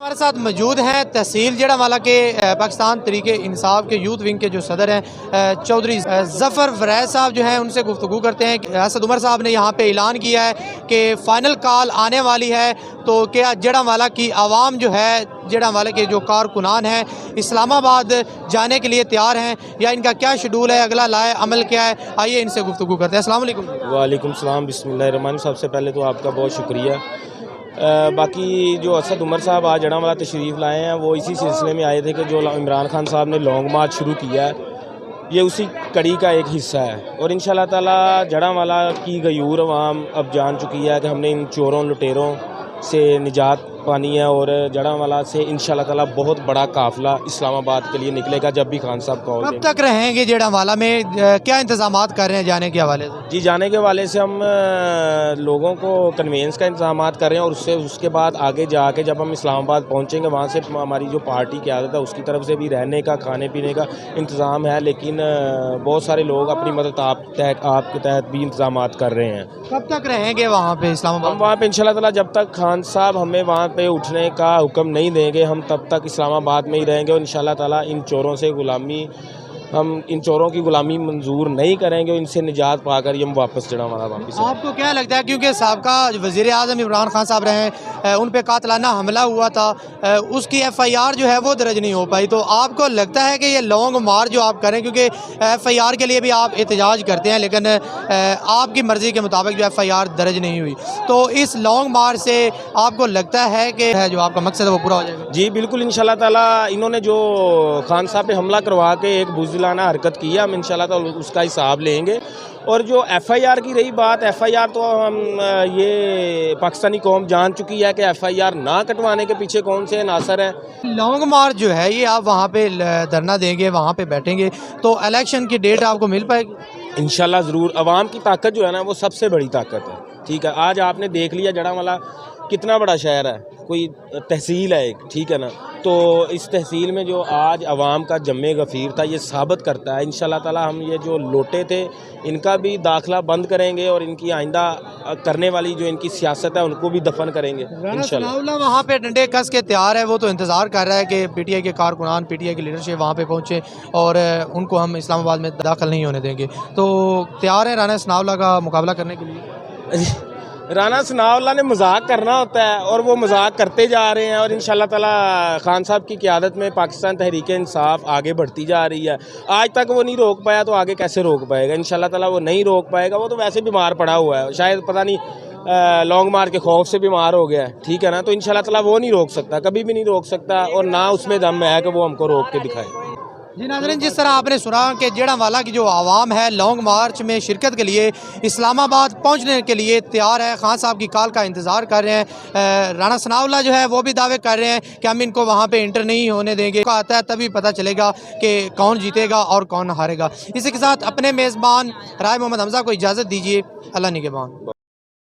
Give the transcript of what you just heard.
ہمارے ساتھ موجود ہیں تحصیل جڑاوالا کے پاکستان تحریک انصاف کے یوتھ ونگ کے جو صدر ہیں چودھری ظفر وریز صاحب جو ہیں ان سے گفتگو کرتے ہیں۔ اسد عمر صاحب نے یہاں پہ اعلان کیا ہے کہ فائنل کال آنے والی ہے، تو کیا جڑاوالا کی عوام جو ہے، جڑاوالا کے جو کارکنان ہیں اسلام آباد جانے کے لیے تیار ہیں یا ان کا کیا شیڈول ہے، اگلا لائے عمل کیا ہے؟ آئیے ان سے گفتگو کرتے ہیں۔ السلام علیکم۔ وعلیکم السلام، بسم اللہ الرحمن الرحیم۔ سب سے پہلے تو آپ کا بہت شکریہ۔ باقی جو اسد عمر صاحب آج جڑاوالا تشریف لائے ہیں وہ اسی سلسلے میں آئے تھے کہ جو عمران خان صاحب نے لانگ مارچ شروع کیا ہے یہ اسی کڑی کا ایک حصہ ہے، اور انشاءاللہ تعالی جڑاوالا کی غیور عوام اب جان چکی ہے کہ ہم نے ان چوروں لٹیروں سے نجات پانی ہے، اور جڑاوالا سے انشاءاللہ تعالی بہت بڑا قافلہ اسلام آباد کے لیے نکلے گا جب بھی خان صاحب کال دیں گے۔ کب تک رہیں گے جڑاوالا میں؟ کیا انتظامات کر رہے ہیں جانے کے حوالے سے؟ جی، جانے کے حوالے سے ہم لوگوں کو کنوینس کا انتظامات کر رہے ہیں، اور اس کے بعد آگے جا کے جب ہم اسلام آباد پہنچیں گے وہاں سے ہماری جو پارٹی کی عادت ہے اس کی طرف سے بھی رہنے کا کھانے پینے کا انتظام ہے، لیکن بہت سارے لوگ اپنی مدد آپ کے تحت بھی انتظامات کر رہے ہیں۔ کب تک رہیں گے وہاں پہ اسلام آباد؟ ہم وہاں پہ انشاءاللہ تعالی جب تک خان صاحب ہمیں وہاں پہ اٹھنے کا حکم نہیں دیں گے ہم تب تک اسلام آباد میں ہی رہیں گے، اور انشاءاللہ تعالی ان چوروں کی غلامی منظور نہیں کریں گے، ان سے نجات پا کر ہم واپس جڑاوالا واپس۔ آپ کو کیا لگتا ہے، کیونکہ سابقہ وزیر اعظم عمران خان صاحب رہے ہیں، ان پہ قاتلانہ حملہ ہوا تھا، اس کی ایف آئی آر جو ہے وہ درج نہیں ہو پائی، تو آپ کو لگتا ہے کہ یہ لانگ مارچ جو آپ کریں، کیونکہ ایف آئی آر کے لیے بھی آپ احتجاج کرتے ہیں لیکن آپ کی مرضی کے مطابق جو ایف آئی آر درج نہیں ہوئی، تو اس لانگ مارچ سے آپ کو لگتا ہے کہ جو آپ کا مقصد ہے وہ پورا ہو جائے گا؟ جی بالکل، انشاءاللہ تعالی انہوں نے جو خان صاحب پہ حملہ کروا کے ایک بزدلانہ حرکت کی ہے، ہم انشاءاللہ تعالی اس کا حساب لیں گے۔ اور جو ایف آئی آر کی رہی بات، ایف آئی آر تو یہ پاکستانی قوم جان چکی ہے کہ ایف آئی آر نہ کٹوانے کے پیچھے کون سے عناصر ہیں۔ لانگ مارچ جو ہے یہ آپ وہاں پہ دھرنا دیں گے، وہاں پہ بیٹھیں گے، تو الیکشن کی ڈیٹ آپ کو مل پائے گی؟ انشاءاللہ ضرور۔ عوام کی طاقت جو ہے نا وہ سب سے بڑی طاقت ہے، ٹھیک ہے۔ آج آپ نے دیکھ لیا جڑاوالا کتنا بڑا شہر ہے، کوئی تحصیل ہے ایک، ٹھیک ہے نا، تو اس تحصیل میں جو آج عوام کا جم غفیر تھا یہ ثابت کرتا ہے۔ انشاءاللہ تعالی ہم یہ جو لوٹے تھے ان کا بھی داخلہ بند کریں گے، اور ان کی آئندہ کرنے والی جو ان کی سیاست ہے ان کو بھی دفن کریں گے انشاءاللہ۔ وہاں پہ ڈنڈے کس کے تیار ہے، وہ تو انتظار کر رہا ہے کہ پی ٹی آئی کے کارکنان، پی ٹی آئی کی لیڈرشپ وہاں پہ پہنچے، اور ان کو ہم اسلام آباد میں داخل نہیں ہونے دیں گے، تو تیار ہے رانا ثناء اللہ کا مقابلہ کرنے کے لیے؟ رانا ثناء اللہ نے مذاق کرنا ہوتا ہے اور وہ مذاق کرتے جا رہے ہیں، اور انشاءاللہ تعالی خان صاحب کی قیادت میں پاکستان تحریک انصاف آگے بڑھتی جا رہی ہے۔ آج تک وہ نہیں روک پایا تو آگے کیسے روک پائے گا؟ انشاءاللہ تعالی وہ نہیں روک پائے گا، وہ تو ویسے بیمار پڑا ہوا ہے، شاید پتہ نہیں لانگ مارچ کے خوف سے بیمار ہو گیا ہے، ٹھیک ہے نا، تو انشاءاللہ تعالی وہ نہیں روک سکتا، کبھی بھی نہیں روک سکتا، اور نہ اس میں دم ہے کہ وہ ہم کو روک کے دکھائے۔ جی ناظرین، جس طرح آپ نے سنا کہ جڑاوالا کی جو عوام ہے لانگ مارچ میں شرکت کے لیے اسلام آباد پہنچنے کے لیے تیار ہے، خان صاحب کی کال کا انتظار کر رہے ہیں۔ رانا ثناء اللہ جو ہے وہ بھی دعوے کر رہے ہیں کہ ہم ان کو وہاں پہ انٹر نہیں ہونے دیں گے، آتا ہے تبھی پتہ چلے گا کہ کون جیتے گا اور کون ہارے گا۔ اسی کے ساتھ اپنے میزبان رائے محمد حمزہ کو اجازت دیجیے، اللہ نگہبان۔